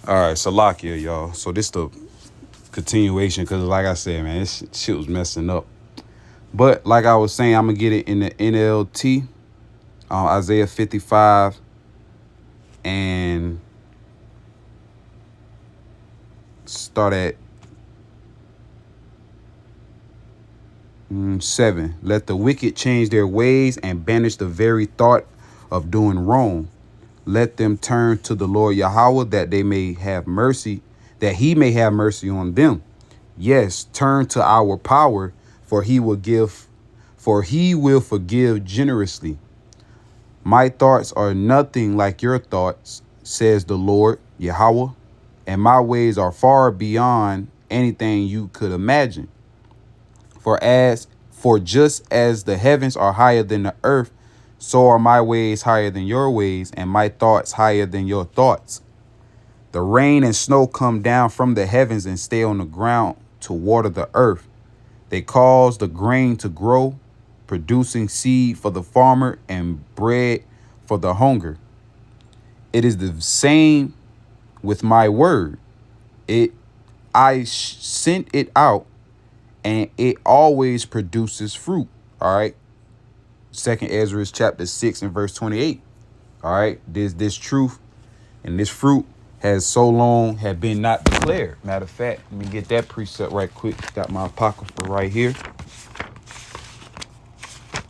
All right, Salakia, y'all. So this the continuation because, like I said, man, this shit was messing up. But like I was saying, I'm gonna get it in the NLT, Isaiah 55 and start at 7. Let the wicked change their ways and banish the very thought of doing wrong. Let them turn to the Lord Yahweh that they may have mercy, that he may have mercy on them. Yes, turn to our power, for he will forgive generously. My thoughts are nothing like your thoughts, says the Lord Yahweh, and my ways are far beyond anything you could imagine. For just as the heavens are higher than the earth, so are my ways higher than your ways, and my thoughts higher than your thoughts. The rain and snow come down from the heavens and stay on the ground to water the earth. They cause the grain to grow, producing seed for the farmer and bread for the hunger. It is the same with my word. I sent it out, and it always produces fruit. All right. Second Ezra chapter 6 and verse 28. All right. This truth and this fruit has so long had been not declared. Matter of fact, let me get that precept right quick. Got my apocrypha right here.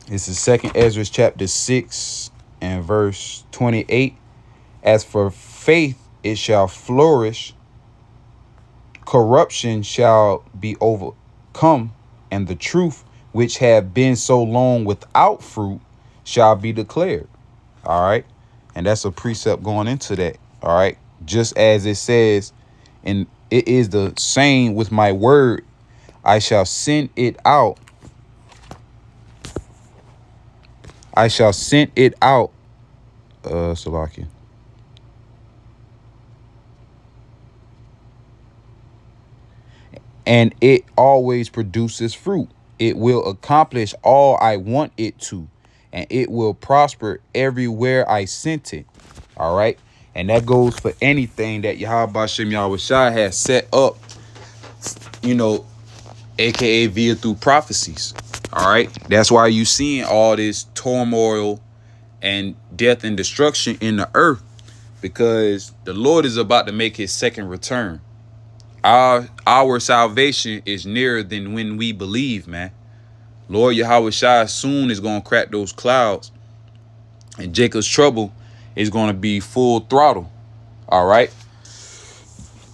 This is Second Ezra chapter 6 and verse 28. As for faith, it shall flourish. Corruption shall be overcome, and the truth, which have been so long without fruit, shall be declared. All right. And that's a precept going into that. All right. Just as it says, and it is the same with my word. I shall send it out. I shall send it out. Salakia. And it always produces fruit. It will accomplish all I want it to, and it will prosper everywhere I sent it. All right. And that goes for anything that Yahweh Bashem Yahweh Shai has set up, aka via through prophecies. All right. That's why you seeing all this turmoil and death and destruction in the earth, because the Lord is about to make his second return. Our salvation is nearer than when we believe, man. Lord Yahweh Shai soon is going to crack those clouds, and Jacob's trouble is going to be full throttle. All right.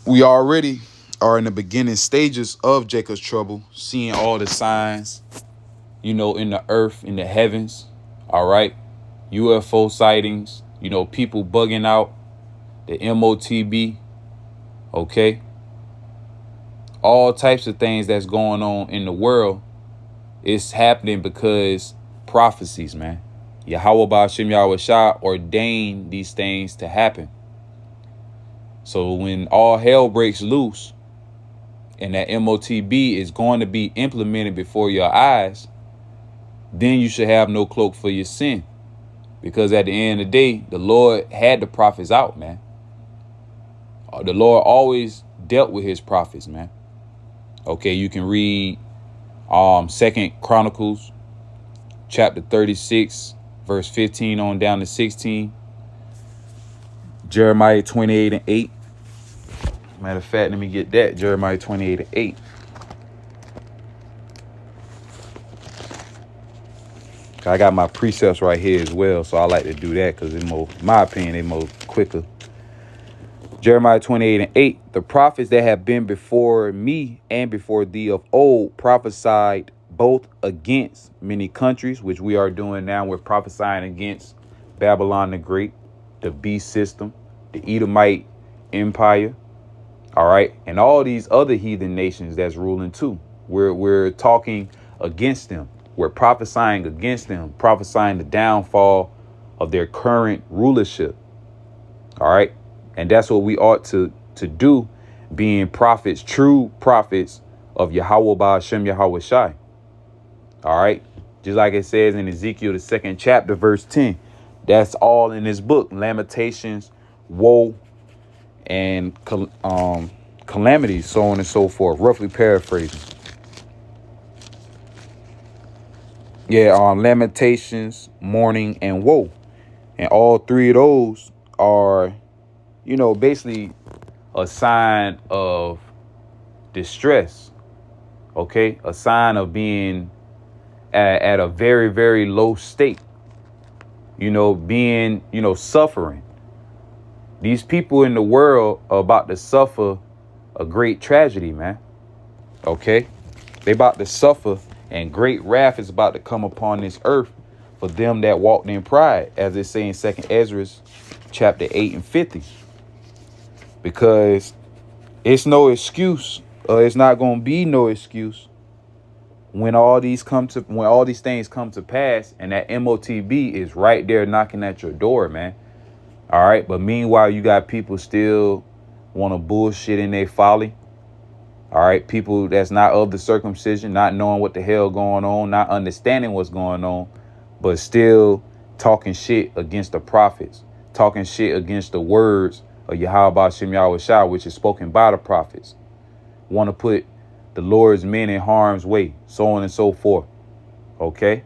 We already are in the beginning stages of Jacob's trouble, seeing all the signs, in the earth, in the heavens. All right. UFO sightings, people bugging out, the MOTB. Okay. All types of things that's going on in the world. It's happening because prophecies, man. Yahweh Ba'ashem Yahweh Shah ordained these things to happen. So when all hell breaks loose and that MOTB is going to be implemented before your eyes, then you should have no cloak for your sin. Because at the end of the day, the Lord had the prophets out, man. The Lord always dealt with his prophets, man. Okay, you can read Second Chronicles chapter 36, verse 15 on down to 16. Jeremiah 28 and 8. Matter of fact, let me get that. Jeremiah 28 and 8. I got my precepts right here as well, so I like to do that because in my opinion, they more quicker. Jeremiah 28 and 8. The prophets that have been before me and before thee of old prophesied both against many countries, which we are doing now. We're prophesying against Babylon the Great, the beast system, the Edomite Empire. All right. And all these other heathen nations that's ruling too. We're talking against them. We're prophesying against them, prophesying the downfall of their current rulership. All right. And that's what we ought to do, being prophets, true prophets of Yahweh Ba'ashem Yahweh Shai. All right. Just like it says in Ezekiel, the 2nd chapter, verse 10. That's all in this book. Lamentations, woe, and calamities, so on and so forth. Roughly paraphrasing. Yeah, lamentations, mourning, and woe. And all three of those are, basically a sign of distress. Okay, a sign of being at a very, very low state. Being, suffering. These people in the world are about to suffer a great tragedy, man. Okay, they about to suffer, and great wrath is about to come upon this earth for them that walked in pride, as it say in 2nd Ezra chapter 8 and 50. Because it's no excuse, it's not gonna be no excuse when all these things come to pass, and that MOTB is right there knocking at your door, man. All right, but meanwhile, you got people still want to bullshit in their folly. All right, people that's not of the circumcision, not knowing what the hell going on, not understanding what's going on, but still talking shit against the prophets, talking shit against the words of Yahweh Shem Yahweh Shah, which is spoken by the prophets. Want to put the Lord's men in harm's way, so on and so forth. Okay,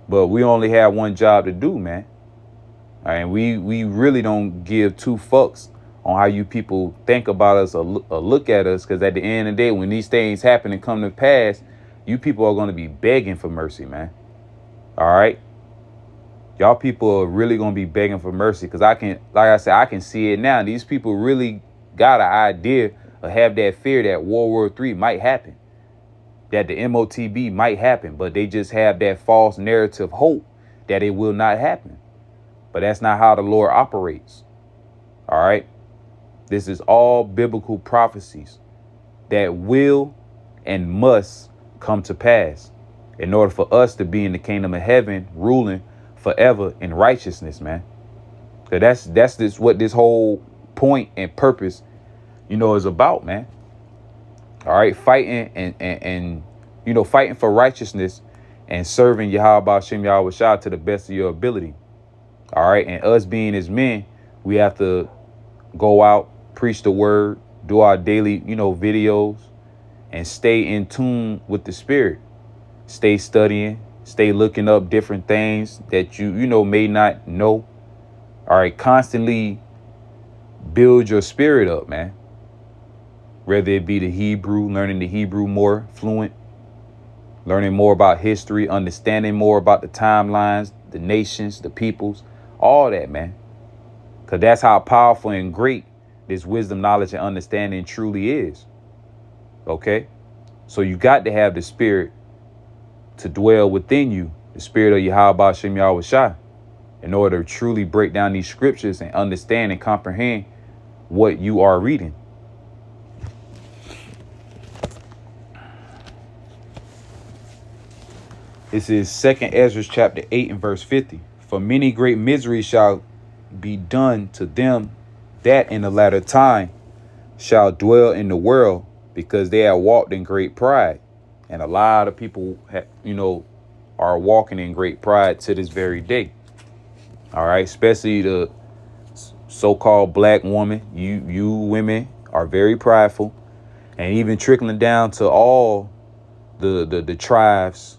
but we only have one job to do, man. All right, and we really don't give two fucks on how you people think about us or look at us, because at the end of the day, when these things happen and come to pass, you people are going to be begging for mercy, man. All right, y'all people are really going to be begging for mercy, because I can see it now. These people really got an idea or have that fear that World War III might happen, that the MOTB might happen, but they just have that false narrative hope that it will not happen. But that's not how the Lord operates. All right. This is all biblical prophecies that will and must come to pass in order for us to be in the kingdom of heaven, ruling forever in righteousness, man. So that's what this whole point and purpose, is about, man. All right, fighting and fighting for righteousness and serving Yahweh Shem Yahweh Shah to the best of your ability. All right, and us being as men, we have to go out, preach the word, do our daily, videos, and stay in tune with the spirit. Stay studying, stay looking up different things that you may not know. All right, constantly build your spirit up, man. Whether it be the Hebrew, learning the Hebrew more fluent, learning more about history, understanding more about the timelines, the nations, the peoples, all that, man. Because that's how powerful and great this wisdom, knowledge, and understanding truly is. Okay? So you got to have the spirit to dwell within you, the spirit of Yahweh Shem Yahweh Shah, in order to truly break down these scriptures and understand and comprehend what you are reading. This is 2nd Ezra chapter 8 and verse 50. For many great miseries shall be done to them that in the latter time shall dwell in the world, because they have walked in great pride. And a lot of people, are walking in great pride to this very day. All right, especially the so-called black woman. You women are very prideful, and even trickling down to all the tribes.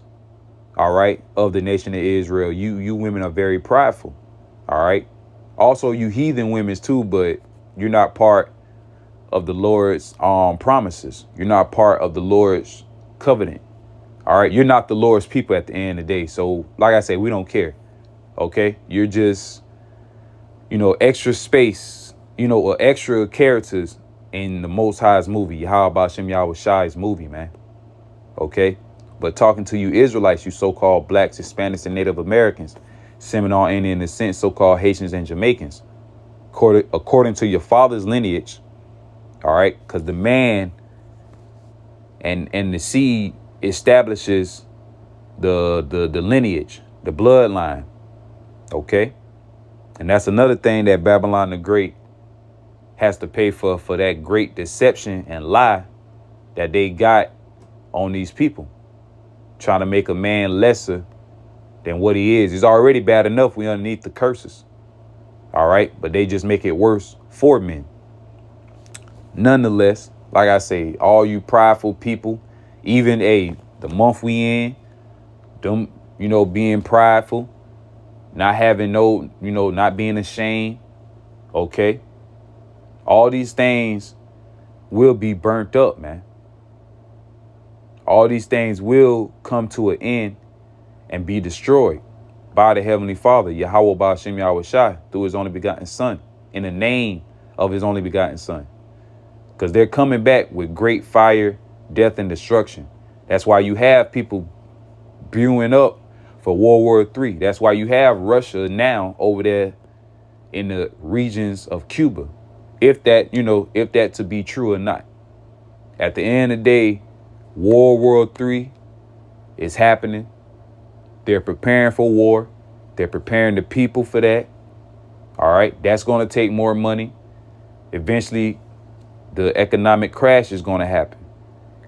All right, of the nation of Israel, you women are very prideful. All right. Also, you heathen women too, but you're not part of the Lord's promises. You're not part of the Lord's covenant. All right. You're not the Lord's people at the end of the day. So, like I say, we don't care. OK, you're just, extra space, or extra characters in the Most High's movie. Yahweh Shem Yahweh Shai's movie, man. OK. But talking to you Israelites, you so-called blacks, Hispanics, and Native Americans, Seminole Indian descent, so-called Haitians and Jamaicans, according to your father's lineage. All right, because the man and the seed establishes the lineage, the bloodline. OK, and that's another thing that Babylon the Great has to pay for that great deception and lie that they got on these people. Trying to make a man lesser than what he is. He's already bad enough. We underneath the curses. All right. But they just make it worse for men. nonetheless, like I say, all you prideful people, even the month we in, them, being prideful, not having no, not being ashamed. Okay. All these things will be burnt up, man. All these things will come to an end and be destroyed by the Heavenly Father, Yahweh Ba'ashem Yahweh Shai, through his only begotten Son, in the name of his only begotten Son. Because they're coming back with great fire, death, and destruction. That's why you have people brewing up for World War III. That's why you have Russia now over there in the regions of Cuba. If that to be true or not. At the end of the day, World War III is happening. They're preparing for war. They're preparing the people for that. All right. That's going to take more money. Eventually, the economic crash is going to happen.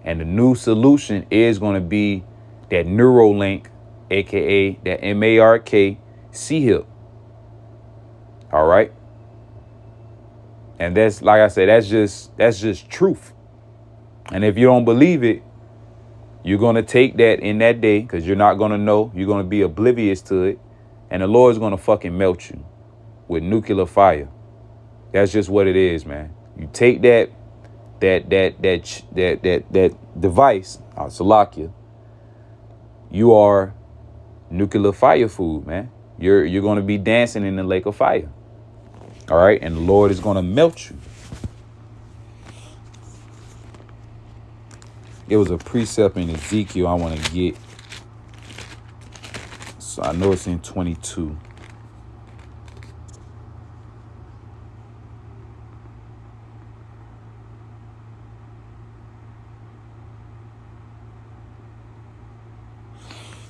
And the new solution is going to be that Neuralink, a.k.a. that MARK C-HIP. All right. And that's, like I said, that's just truth. And if you don't believe it, you're going to take that in that day, because you're not going to know. You're going to be oblivious to it. And the Lord's going to fucking melt you with nuclear fire. That's just what it is, man. You take that device, Salakia, you are nuclear fire food, man. You're going to be dancing in the lake of fire. All right. And the Lord is going to melt you. It was a precept in Ezekiel I want to get. So I know it's in 22.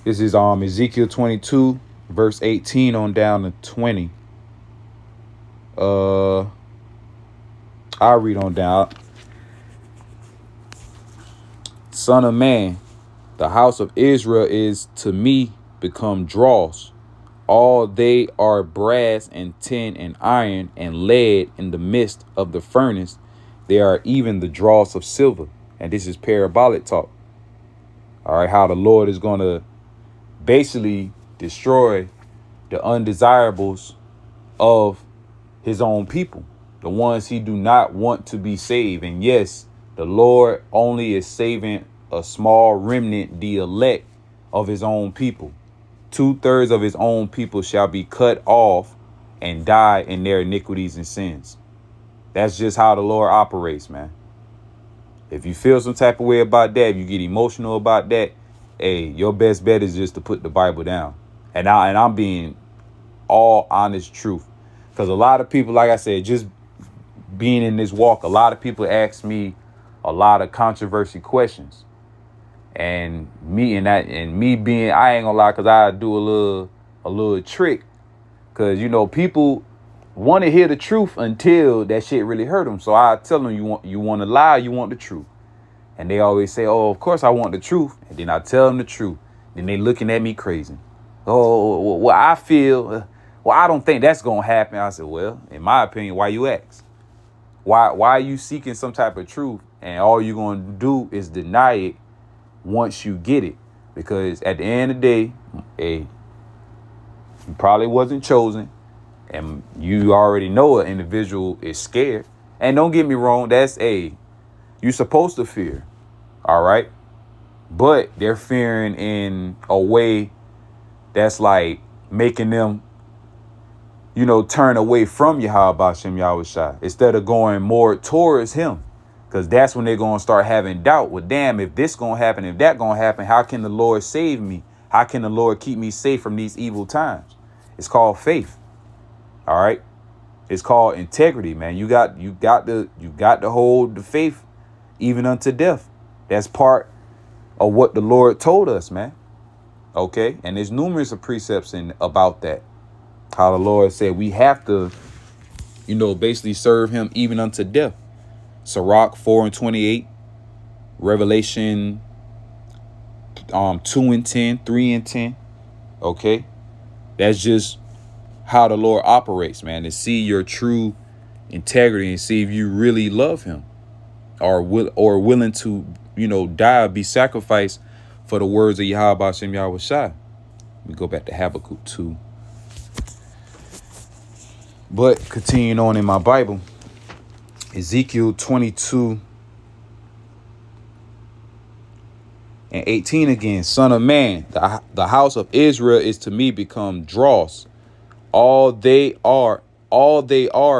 This is Ezekiel 22, verse 18 on down to 20. I'll read on down. Son of man, the house of Israel is to me become dross. All they are brass and tin and iron and lead in the midst of the furnace. They are even the dross of silver. And this is parabolic talk. All right, how the Lord is going to basically destroy the undesirables of his own people, the ones he do not want to be saved. And yes, the Lord only is saving a small remnant, the elect of his own people. 2/3 of his own people shall be cut off and die in their iniquities and sins. That's just how the Lord operates, man. If you feel some type of way about that, if you get emotional about that, hey, your best bet is just to put the Bible down. And I'm being all honest truth. Because a lot of people, like I said, just being in this walk, a lot of people ask me a lot of controversy questions. And me being, I ain't gonna lie, because I do a little trick. Because, people want to hear the truth until that shit really hurt them. So I tell them, you want to lie, you want the truth. And they always say, oh, of course I want the truth. And then I tell them the truth. Then they looking at me crazy. Oh, well, I feel, I don't think that's going to happen. I said, well, in my opinion, why you ask? Why are you seeking some type of truth? And all you're going to do is deny it once you get it. Because at the end of the day, hey, you probably wasn't chosen. And you already know an individual is scared. And don't get me wrong, you're supposed to fear. All right. But they're fearing in a way that's like making them, turn away from Yahweh Ba'ashem Yahweh Shai instead of going more towards him. Because that's when they're going to start having doubt. Well, damn, if this going to happen, if that going to happen, how can the Lord save me? How can the Lord keep me safe from these evil times? It's called faith. All right. It's called integrity, man. You got to hold the faith even unto death. That's part of what the Lord told us, man. Okay. And there's numerous of precepts about that. How the Lord said we have to, basically serve him even unto death. Sirach 4:28, Revelation 2:10, 3:10. Okay. That's just how the Lord operates, man, to see your true integrity and see if you really love him. are willing to, die, be sacrificed for the words of Yahweh Hashem Yahweh Shai. We go back to Habakkuk 2. But continuing on in my Bible, Ezekiel 22 and 18 again. Son of man, the house of Israel is to me become dross. All they are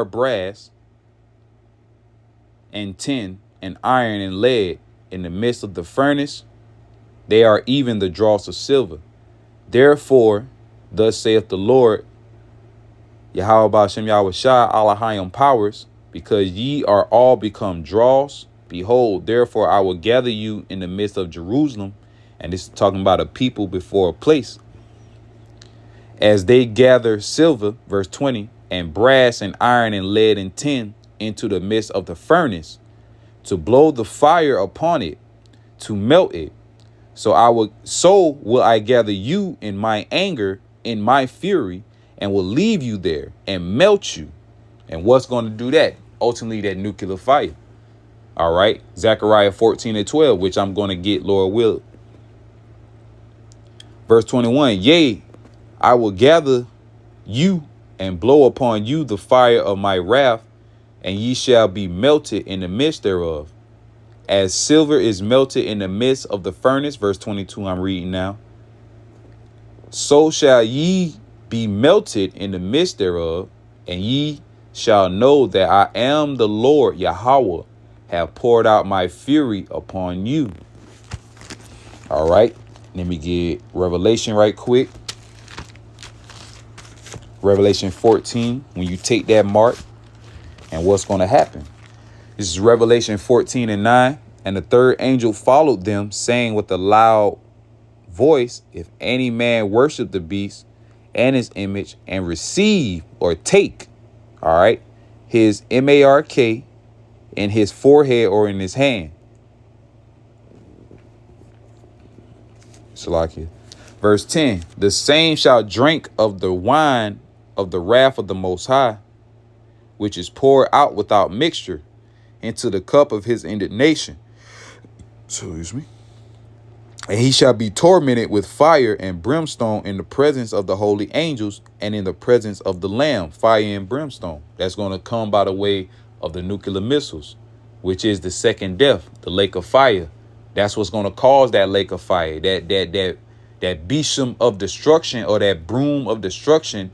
brass and tin and iron and lead in the midst of the furnace. They are even the dross of silver. Therefore, thus saith the Lord, Yahweh Ba'ashem Yahweh Shai, Allahayim powers, because ye are all become dross. Behold, therefore I will gather you in the midst of Jerusalem. And this is talking about a people before a place. As they gather silver, verse 20, and brass and iron and lead and tin into the midst of the furnace, to blow the fire upon it, to melt it. So will I gather you in my anger, in my fury, and will leave you there and melt you. And what's going to do that? Ultimately, that nuclear fire. All right. Zechariah 14 and 12, which I'm going to get, Lord will. Verse 21, yea, I will gather you and blow upon you the fire of my wrath, and ye shall be melted in the midst thereof. As silver is melted in the midst of the furnace, verse 22, I'm reading now. So shall ye be melted in the midst thereof, and ye shall know that I am the Lord Yahweh, have poured out my fury upon you. All right, let me get Revelation right quick. Revelation 14, when you take that mark and what's going to happen. This is Revelation 14 and 9. And the third angel followed them, saying with a loud voice, if any man worship the beast and his image and receive or take, all right, his mark in his forehead or in his hand. Salakia. Verse 10, the same shall drink of the wine of the wrath of the Most High, which is poured out without mixture into the cup of his indignation. Excuse me. And he shall be tormented with fire and brimstone in the presence of the holy angels and in the presence of the Lamb, fire and brimstone. That's going to come by the way of the nuclear missiles, which is the second death, the lake of fire. That's what's going to cause that lake of fire, that besom of destruction, or that broom of destruction,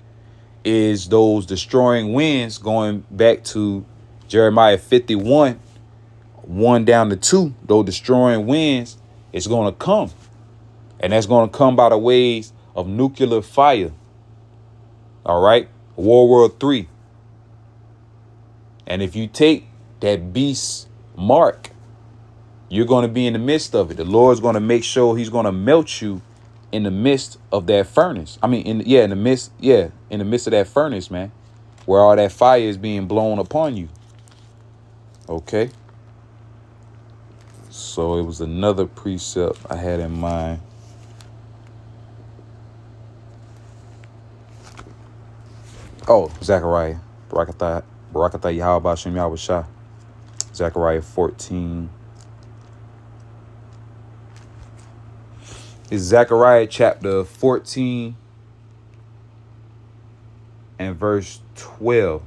is those destroying winds, going back to Jeremiah 51, 1 down to 2. Those destroying winds, it's going to come. And that's going to come by the ways of nuclear fire. All right. World War III. And if you take that beast mark, you're going to be in the midst of it. The Lord's going to make sure he's going to melt you in the midst of that furnace. I mean, in the midst of that furnace, man, where all that fire is being blown upon you. Okay. So it was another precept I had in mind. Oh, Zechariah. Barakatah Yahweh Ba'ashem Yahweh Shai. Zechariah 14. It's Zechariah chapter 14 and verse 12.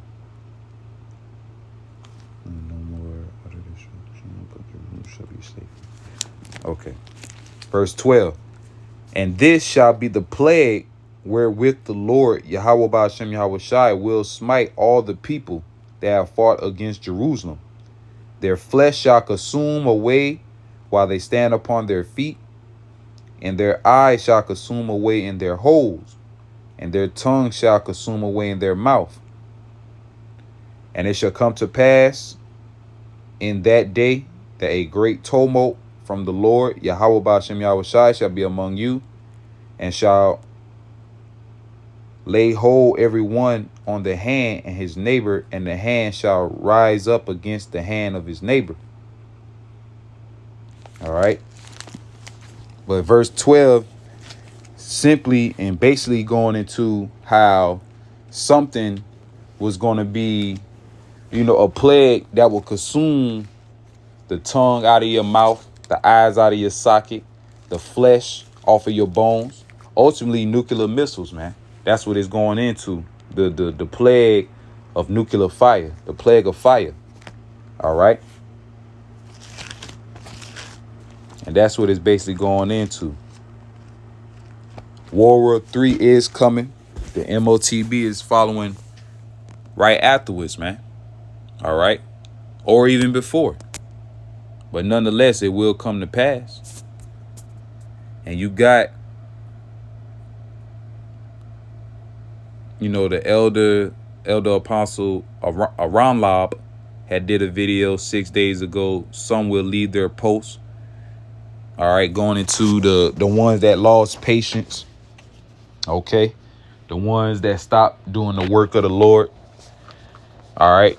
No more out of destruction, but the room shall be safe. Okay. Verse 12. And this shall be the plague wherewith the Lord Yahweh Ba'ashem Yahweh Shai will smite all the people that have fought against Jerusalem. Their flesh shall consume away while they stand upon their feet, and their eyes shall consume away in their holes, and their tongue shall consume away in their mouth. And it shall come to pass in that day that a great tumult from the Lord Yahweh Ba'ashem Yahweh Shai shall be among you, and shall lay hold every one on the hand and his neighbor, and the hand shall rise up against the hand of his neighbor. All right. But verse 12, simply and basically going into how something was going to be, a plague that will consume the tongue out of your mouth, the eyes out of your socket, the flesh off of your bones. Ultimately, nuclear missiles, man. That's what it's going into. The plague of nuclear fire, the plague of fire. All right. And that's what it's basically going into. World War III is coming. The MOTB is following right afterwards, man. All right. Or even before. But nonetheless, it will come to pass. And you got, the elder apostle Aramlab had did a video 6 days ago. Some will leave their posts. All right, going into the ones that lost patience. Okay. The ones that stopped doing the work of the Lord. All right.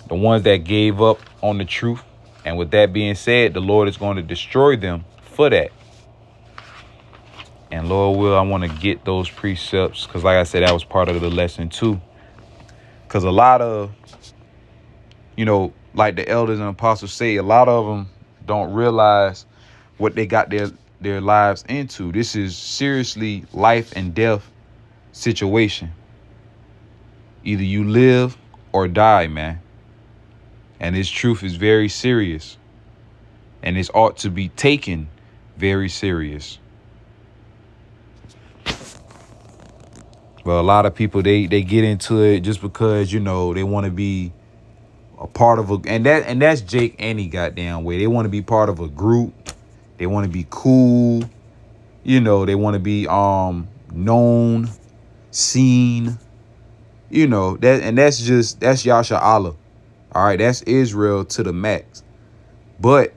The ones that gave up on the truth. And with that being said, the Lord is going to destroy them for that. And Lord will, I want to get those precepts because, like I said, that was part of the lesson too. Because a lot of, like the elders and apostles say, a lot of them don't realize what they got their lives into. This is seriously life and death situation. Either you live or die, man. And this truth is very serious. And this ought to be taken very serious. But a lot of people, they get into it just because, they want to be a part of and that's Jake any goddamn way. They want to be part of a group. They want to be cool. They want to be known, seen. That's Yasha Allah. All right, that's Israel to the max. But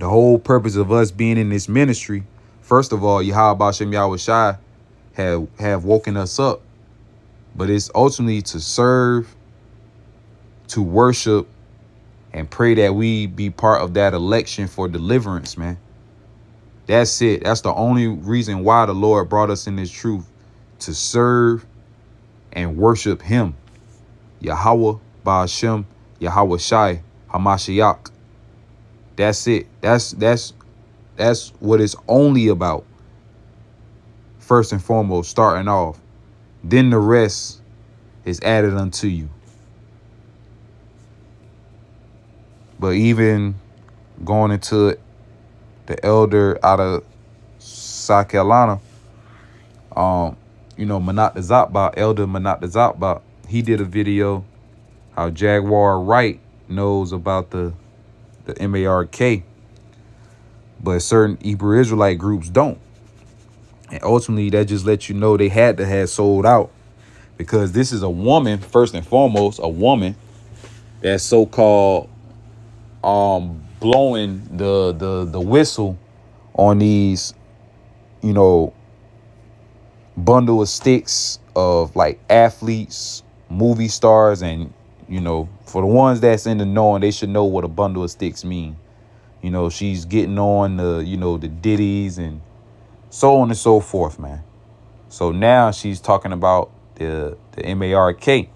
the whole purpose of us being in this ministry, first of all, Yahweh Bashem Yahweh Shai have woken us up. But it's ultimately to serve, to worship, and pray that we be part of that election for deliverance, man. That's it. That's the only reason why the Lord brought us in this truth, to serve and worship him. Yahweh Ba'ashem, Yahweh Shai, Hamashiach. That's it. That's what it's only about. First and foremost, starting off. Then the rest is added unto you. But even going into it, the elder out of South Carolina, Manat the Zatba, Elder Manat the Zatba, he did a video how Jaguar Wright knows about the MARK, but certain Hebrew Israelite groups don't. And ultimately, that just lets you know they had to have sold out, because this is a woman, first and foremost, a woman that's so-called blowing the whistle on these, bundle of sticks of like athletes, movie stars, and for the ones that's in the knowing, they should know what a bundle of sticks mean. She's getting on the the ditties and so on and so forth, man. So now she's talking about the MARK, the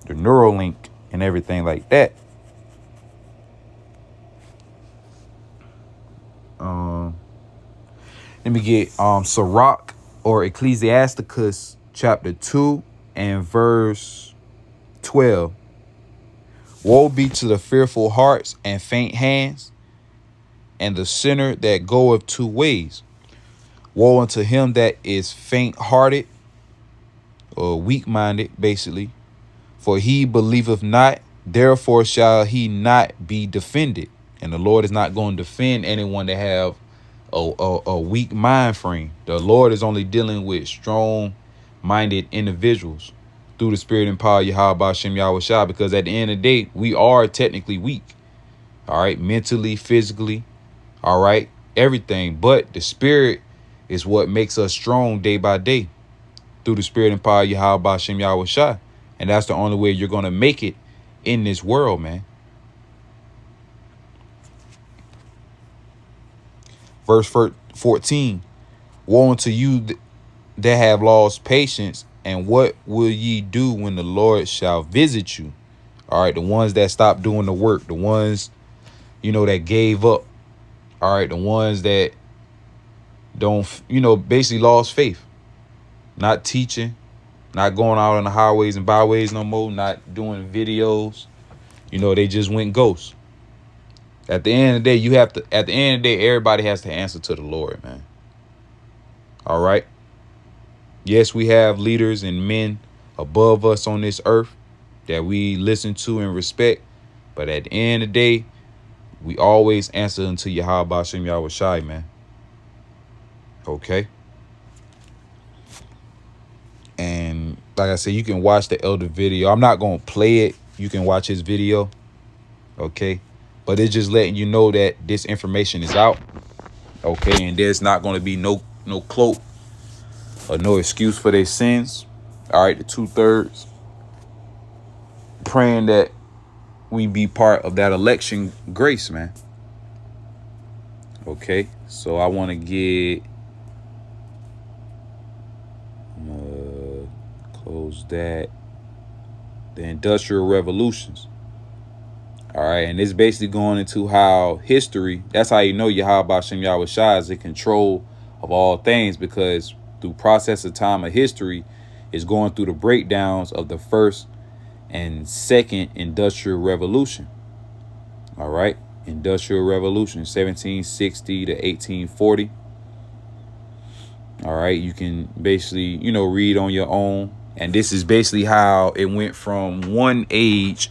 Neuralink, and everything like that. Let me get Sirach or Ecclesiasticus chapter 2 and verse 12. Woe be to the fearful hearts and faint hands, and the sinner that goeth two ways. Woe unto him that is faint-hearted, or weak-minded, basically. For he believeth not, therefore shall he not be defended. And the Lord is not going to defend anyone that have a weak mind frame. The Lord is only dealing with strong-minded individuals through the spirit and power of Yahweh Bashem Yahweh Shai, because at the end of the day, we are technically weak. All right, mentally, physically, all right, everything. But the spirit is what makes us strong day by day through the spirit and power of Yahweh Bashem Yahweh Shai. And that's the only way you're going to make it in this world, man. Verse 14, woe unto you that have lost patience, and what will ye do when the Lord shall visit you? All right, the ones that stop doing the work, the ones that gave up. All right. The ones that don't, basically lost faith, not teaching, not going out on the highways and byways no more, not doing videos. They just went ghost. At the end of the day, everybody has to answer to the Lord, man. All right. Yes, we have leaders and men above us on this earth that we listen to and respect. But at the end of the day, we always answer unto Yahweh Bashem Yahweh Shai, man. Okay. And like I said, you can watch the elder video. I'm not going to play it. You can watch his video. Okay. But it's just letting you know that this information is out. Okay. And there's not going to be no cloak or no excuse for their sins. All right. The 2/3. Praying that we be part of that election grace, man. Okay. So I want to get... close that. The Industrial Revolutions. All right. And it's basically going into how history, that's how you know Yahweh Bashem Yahweh Shai is in control of all things, because through process of time of history is going through the breakdowns of the first and second Industrial Revolution. All right. Industrial Revolution, 1760 to 1840. All right. You can basically, read on your own. And this is basically how it went from one age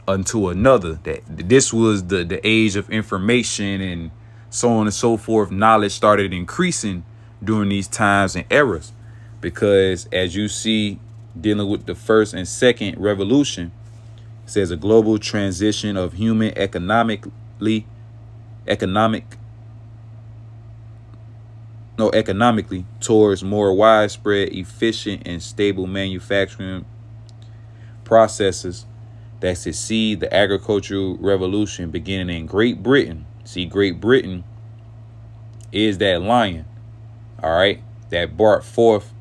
unto another. That this was the age of information and so on and so forth. Knowledge started increasing during these times and eras, because as you see, dealing with the first and second revolution, it says a global transition of human economically towards more widespread, efficient, and stable manufacturing processes that succeed the agricultural revolution beginning in Great Britain. See, Great Britain is that lion, all right, that brought forth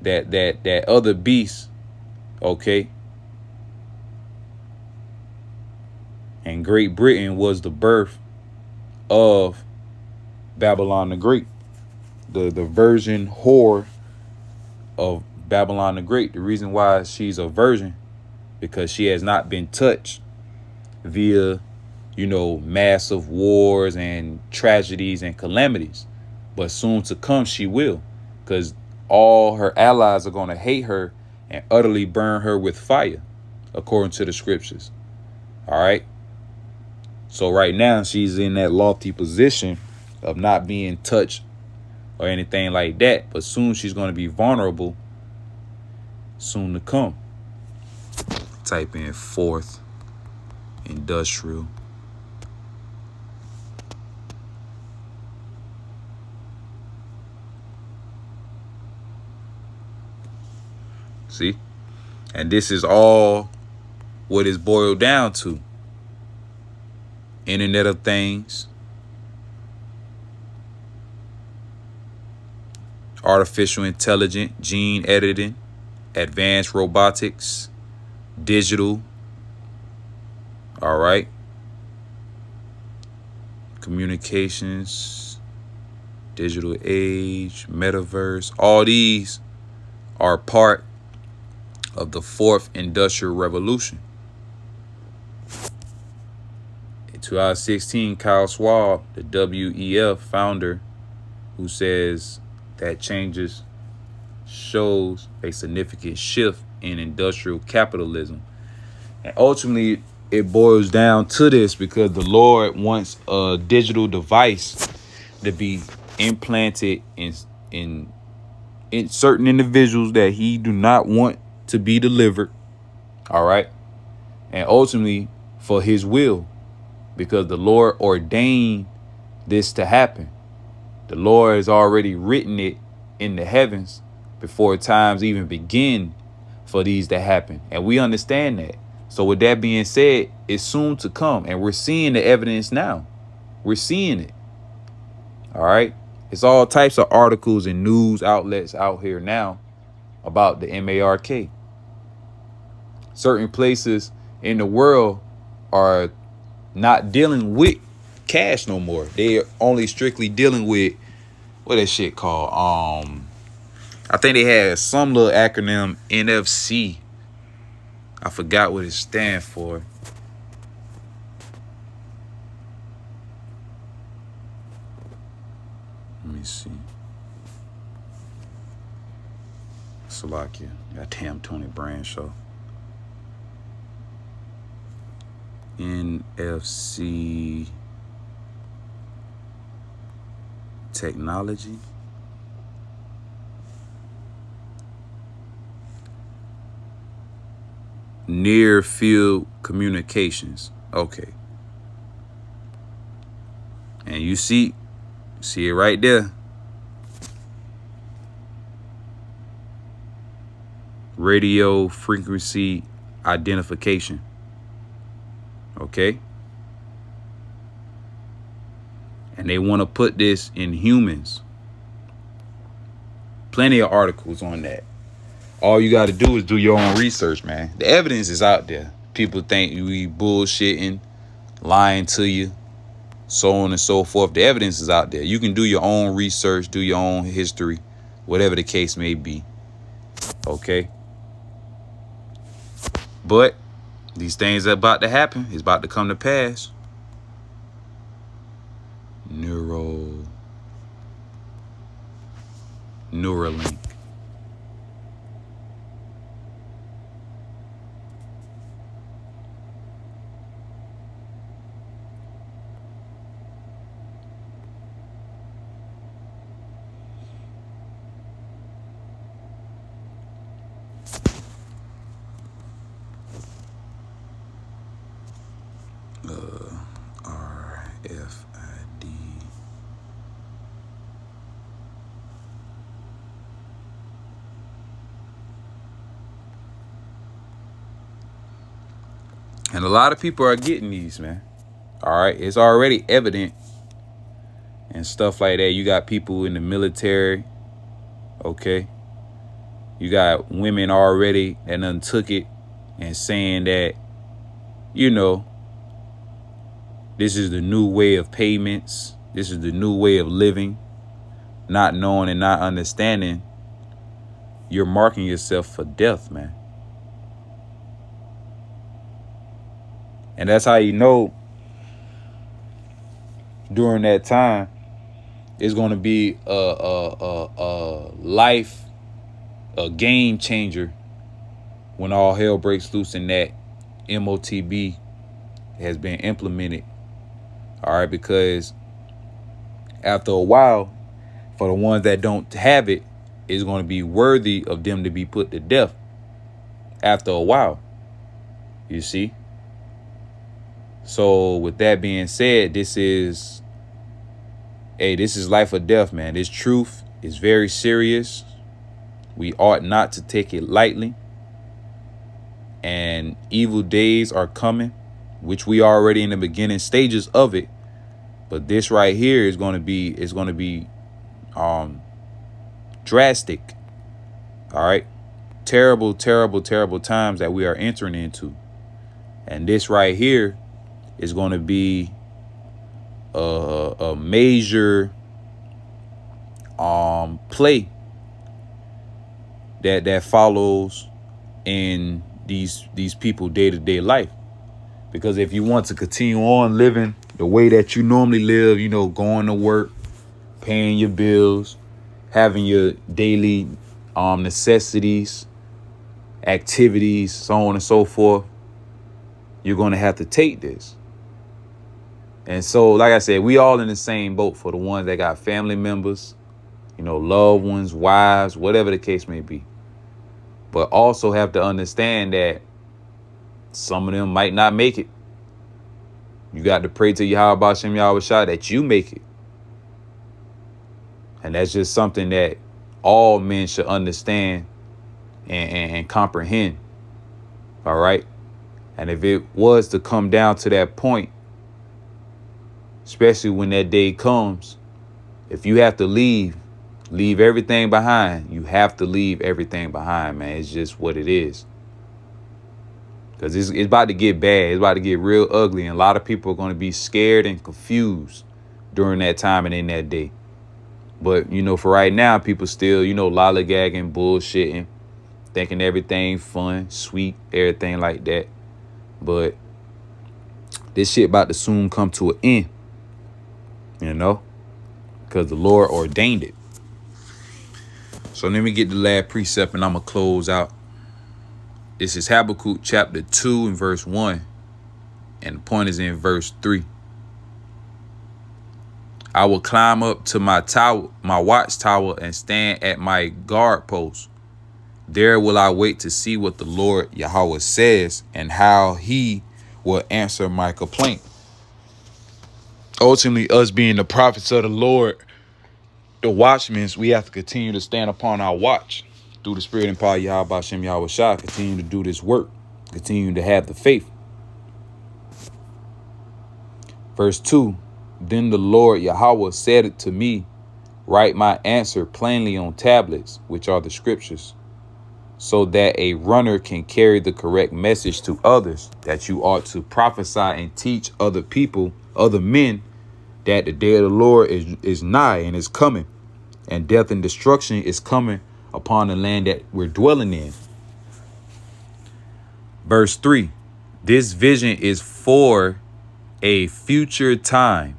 that other beast, okay? And Great Britain was the birth of Babylon the Great. The virgin whore of Babylon the Great. The reason why she's a virgin, because she has not been touched via, massive wars and tragedies and calamities. But soon to come, she will, because all her allies are going to hate her and utterly burn her with fire, according to the scriptures. All right. So right now, she's in that lofty position of not being touched or anything like that. But soon she's going to be vulnerable, soon to come. Type in fourth industrial. See? And this is all what is boiled down to. Internet of Things, artificial intelligence, gene editing, advanced robotics, digital, all right, communications, digital age, metaverse. All these are part of the fourth industrial revolution. In 2016, Kyle Schwab, the WEF founder, who says that changes shows a significant shift in industrial capitalism. And ultimately, it boils down to this, because the Lord wants a digital device to be implanted in certain individuals that he do not want to be delivered. All right. And ultimately for his will, because the Lord ordained this to happen. The Lord has already written it in the heavens before times even begin for these to happen. And we understand that. So with that being said, it's soon to come. And we're seeing the evidence now. We're seeing it. All right. It's all types of articles and news outlets out here now about the MARK. Certain places in the world are not dealing with cash no more. They are only strictly dealing with what that shit called. I think they had some little acronym NFC. I forgot what it stands for. Let me see. Slovakia. Goddamn Tony Brand show. NFC technology. Near field communications. Okay. And you see it right there. Radio frequency identification. Okay. And they want to put this in humans. Plenty of articles on that. All you got to do is do your own research, man. The evidence is out there. People think we bullshitting, lying to you, so on and so forth. The evidence is out there. You can do your own research, do your own history, whatever the case may be. Okay? But these things are about to happen. It's about to come to pass. Neuralink. RFID. And a lot of people are getting these, man. All right. It's already evident and stuff like that. You got people in the military. Okay. You got women already that done took it and saying that, you know, this is the new way of payments. This is the new way of living. Not knowing and not understanding, you're marking yourself for death, man. And that's how you know during that time it's going to be a life, a game changer when all hell breaks loose and that MOTB has been implemented. All right, because after a while, for the ones that don't have it, it's going to be worthy of them to be put to death after a while. You see? So with that being said, this is life or death, man. This truth is very serious. We ought not to take it lightly. And evil days are coming, which we are already in the beginning stages of it. But this right here is going to be drastic. All right. Terrible, terrible, terrible times that we are entering into. And this right here is going to be a major play that follows in these people day-to-day life. Because if you want to continue on living the way that you normally live, you know, going to work, paying your bills, having your daily necessities, activities, so on and so forth, you're going to have to take this. And so, like I said, we all in the same boat for the ones that got family members, you know, loved ones, wives, whatever the case may be. But also have to understand that some of them might not make it. You got to pray to Yahweh Shem Yahweh Shah that you make it. And that's just something that all men should understand and comprehend. All right. And if it was to come down to that point, especially when that day comes, if you have to leave everything behind. You have to leave everything behind, man. It's just what it is. Because it's about to get bad. It's about to get real ugly. And a lot of people are going to be scared and confused during that time and in that day. But, for right now, people still, lollygagging, bullshitting, thinking everything fun, sweet, everything like that. But this shit about to soon come to an end, because the Lord ordained it. So let me get the last precept and I'm going to close out. This is Habakkuk chapter 2 and verse 1. And the point is in verse 3. I will climb up to my tower, my watchtower, and stand at my guard post. There will I wait to see what the Lord Yahweh says and how he will answer my complaint. Ultimately, us being the prophets of the Lord, the watchmen, we have to continue to stand upon our watch through the spirit and power of Yahweh Hashem Yahweh Shah. Continue to do this work. Continue to have the faith. Verse 2. Then the Lord Yahweh said it to me, write my answer plainly on tablets, which are the scriptures, so that a runner can carry the correct message to others, that you ought to prophesy and teach other people, other men, that the day of the Lord is nigh and is coming, and death and destruction is coming upon the land that we're dwelling in. Verse 3. This vision is for a future time.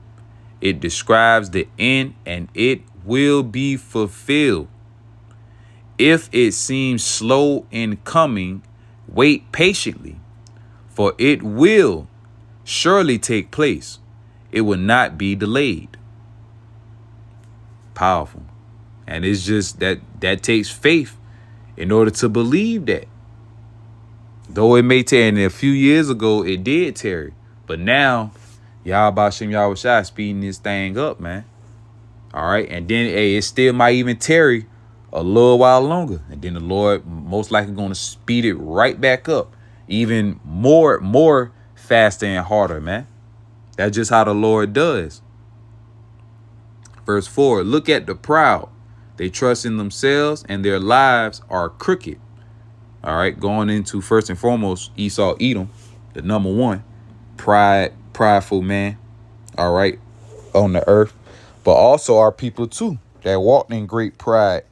It describes the end and it will be fulfilled. If it seems slow in coming, wait patiently, for it will surely take place. It will not be delayed. Powerful. And it's just that takes faith in order to believe that. Though it may tarry, and a few years ago it did tarry, but now Yahweh Hashem Yahweh Shai speeding this thing up, man. All right. And then it still might even tarry a little while longer. And then the Lord most likely going to speed it right back up. Even more faster and harder, man. That's just how the Lord does. Verse 4. Look at the proud. They trust in themselves and their lives are crooked. All right. Going into first and foremost, Esau, Edom, the number one. Prideful man, all right, on the earth, but also our people too that walked in great pride,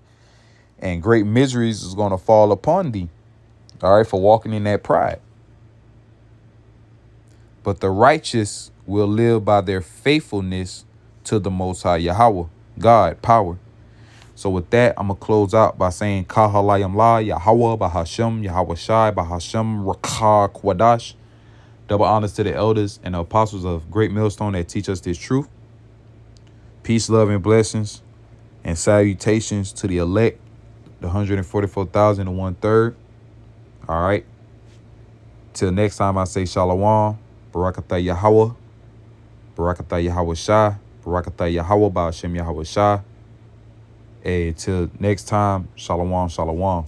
and great miseries is going to fall upon thee, all right, for walking in that pride. But the righteous will live by their faithfulness to the Most High Yahweh, God, power. So with that, I'm going to close out by saying Kahalayam La Yahweh Bahashem Yahweh Shai Bahashem Rakah Kwadash. Double honors to the elders and the apostles of Great Millstone that teach us this truth. Peace, love, and blessings, and salutations to the elect, the 144,000 and 1/3. All right. Till next time, I say Shalom, Barakatah Yahweh, Barakatah Yahweh Shai, Barakatah Yahweh Ba'ashem Yahweh Shai. Hey, till next time, Shalom, Shalom.